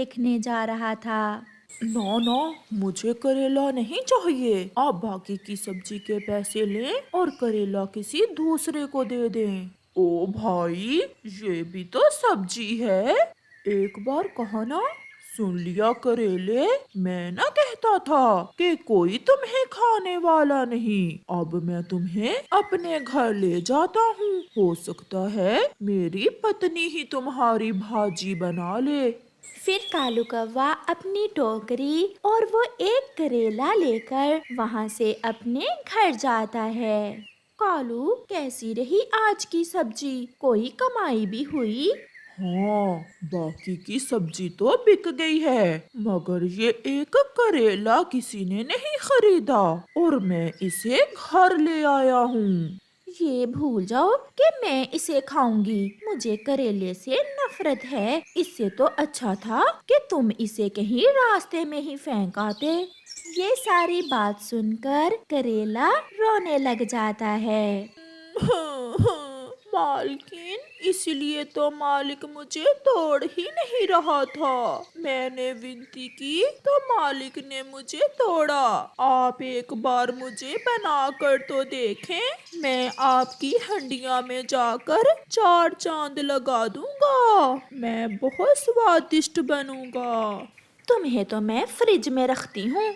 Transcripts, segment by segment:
دیکھنے جا رہا تھا۔ نا نا، مجھے کریلا نہیں چاہیے، آپ باقی کی سبزی کے پیسے لیں اور کریلا کسی دوسرے کو دے دیں۔ او بھائی، یہ بھی تو سبزی ہے، ایک بار کہا نا، سن لیا کریلے، میں نہ کہتا تھا کہ کوئی تمہیں کھانے والا نہیں۔ اب میں تمہیں اپنے گھر لے جاتا ہوں، ہو سکتا ہے میری پتنی ہی تمہاری بھاجی بنا لے۔ پھر کالو کوا اپنی ٹوکری اور وہ ایک کریلا لے کر وہاں سے اپنے گھر جاتا ہے۔ کالو، کیسی رہی آج کی سبزی؟ کوئی کمائی بھی ہوئی؟ ہاں، باقی کی سبزی تو بک گئی ہے، مگر یہ ایک کریلا کسی نے نہیں خریدا اور میں اسے گھر لے آیا ہوں۔ یہ بھول جاؤ کہ میں اسے کھاؤں گی، مجھے کریلے سے نفرت ہے۔ اس سے تو اچھا تھا کہ تم اسے کہیں راستے میں ہی پھینک آتے۔ یہ ساری بات سن کر کریلا رونے لگ جاتا ہے۔ مالکین، اس لیے تو مالک مجھے توڑ ہی نہیں رہا تھا، میں نے ونتی کی تو مالک نے مجھے توڑا۔ آپ ایک بار مجھے بنا کر تو دیکھیں، میں آپ کی ہنڈیاں میں جا کر 4 چاند لگا دوں گا، میں بہت سوادشٹ بنوں گا۔ تمہیں تو میں فریج میں رکھتی ہوں۔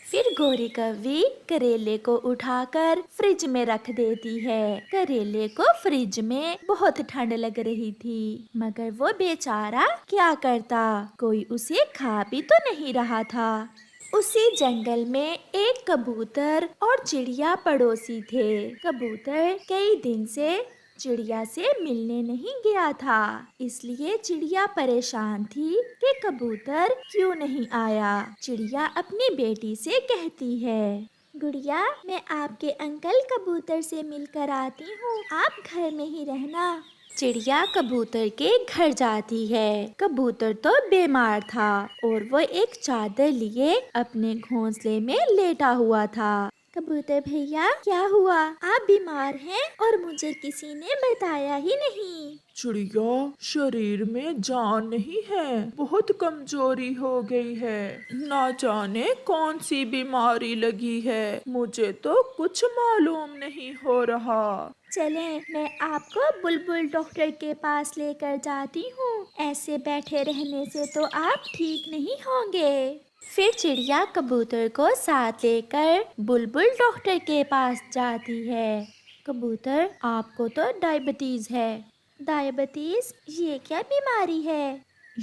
پھر گوری کوی کریلے کو اٹھا کر فریج میں رکھ دیتی ہے۔ کریلے کو فریج میں بہت ٹھنڈ لگ رہی تھی، مگر وہ بیچارہ کیا کرتا، کوئی اسے کھا بھی تو نہیں رہا تھا۔ اسی جنگل میں ایک کبوتر اور چڑیا پڑوسی تھے۔ کبوتر کئی دن سے چڑیا سے ملنے نہیں گیا تھا، اس لیے چڑیا پریشان تھی کہ کبوتر کیوں نہیں آیا۔ چڑیا اپنی بیٹی سے کہتی ہے، گڑیا، میں آپ کے انکل کبوتر سے مل کر آتی ہوں، آپ گھر میں ہی رہنا۔ چڑیا کبوتر کے گھر جاتی ہے۔ کبوتر تو بیمار تھا اور وہ ایک چادر لیے اپنے گھونسلے میں لیٹا ہوا تھا۔ کبوتر بھیا، کیا ہوا؟ آپ بیمار ہیں اور مجھے کسی نے بتایا ہی نہیں۔ چڑیا، شریر میں جان نہیں ہے، بہت کمزوری ہو گئی ہے، نہ جانے کون سی بیماری لگی ہے، مجھے تو کچھ معلوم نہیں ہو رہا۔ چلیں، میں آپ کو بلبل ڈاکٹر کے پاس لے کر جاتی ہوں، ایسے بیٹھے رہنے سے تو آپ ٹھیک نہیں ہوں گے۔ پھر چڑیا کبوتر کو ساتھ لے کر بلبل ڈاکٹر کے پاس جاتی ہے۔ کبوتر، آپ کو تو ڈائبٹیز ہے۔ ڈائبٹیز؟ یہ کیا بیماری ہے؟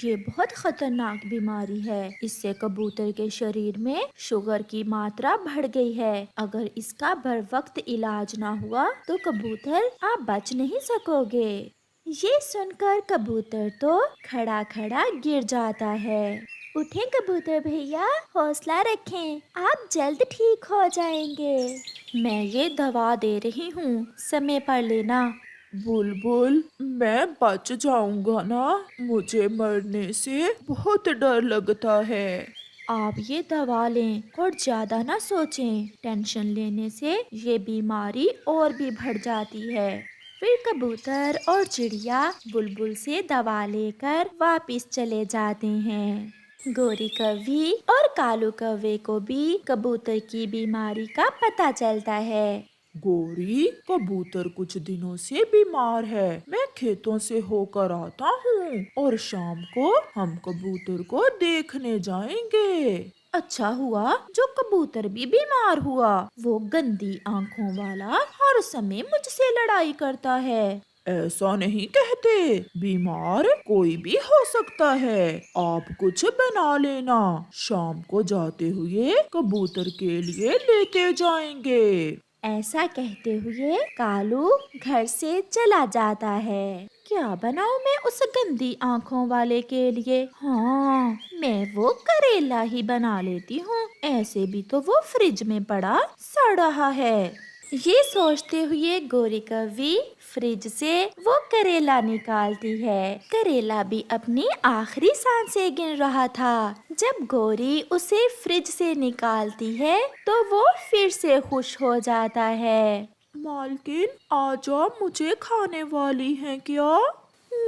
یہ بہت خطرناک بیماری ہے، اس سے کبوتر کے شریر میں شوگر کی ماترا بڑھ گئی ہے، اگر اس کا بر وقت علاج نہ ہوا تو کبوتر آپ بچ نہیں سکو گے۔ یہ سن کر کبوتر تو کھڑا کھڑا گر جاتا ہے۔ اٹھیں کبوتر بھیا، حوصلہ رکھیں، آپ جلد ٹھیک ہو جائیں گے۔ میں یہ دوا دے رہی ہوں، سمے پر لینا۔ بلبل، میں بچ جاؤں گا نا، مجھے مرنے سے بہت ڈر لگتا ہے۔ آپ یہ دوا لیں اور زیادہ نہ سوچیں، ٹینشن لینے سے یہ بیماری اور بھی بڑھ جاتی ہے۔ پھر کبوتر اور چڑیا بلبل سے دوا لے کر واپس چلے جاتے ہیں۔ گوری کوی اور کالو کوے کو بھی کبوتر کی بیماری کا پتہ چلتا ہے۔ گوری، کبوتر کچھ دنوں سے بیمار ہے، میں کھیتوں سے ہو کر آتا ہوں اور شام کو ہم کبوتر کو دیکھنے جائیں گے۔ اچھا ہوا جو کبوتر بھی بیمار ہوا، وہ گندی آنکھوں والا ہر سمے مجھ سے لڑائی کرتا ہے۔ ایسا نہیں کہتے، بیمار کوئی بھی ہو سکتا ہے، آپ کچھ بنا لینا، شام کو جاتے ہوئے کبوتر کے لیے لیتے جائیں گے۔ ایسا کہتے ہوئے کالو گھر سے چلا جاتا ہے۔ کیا بناؤں میں اس گندی آنکھوں والے کے لیے؟ ہاں، میں وہ کریلا ہی بنا لیتی ہوں، ایسے بھی تو وہ فریج میں پڑا سڑ رہا ہے۔ یہ سوچتے ہوئے گوری کوی فریج سے وہ کریلا نکالتی ہے۔ کریلا بھی اپنی آخری سانسیں گن رہا تھا۔ جب گوری اسے فریج سے نکالتی ہے تو وہ پھر سے خوش ہو جاتا ہے۔ مالکن، آج آپ مجھے کھانے والی ہیں کیا؟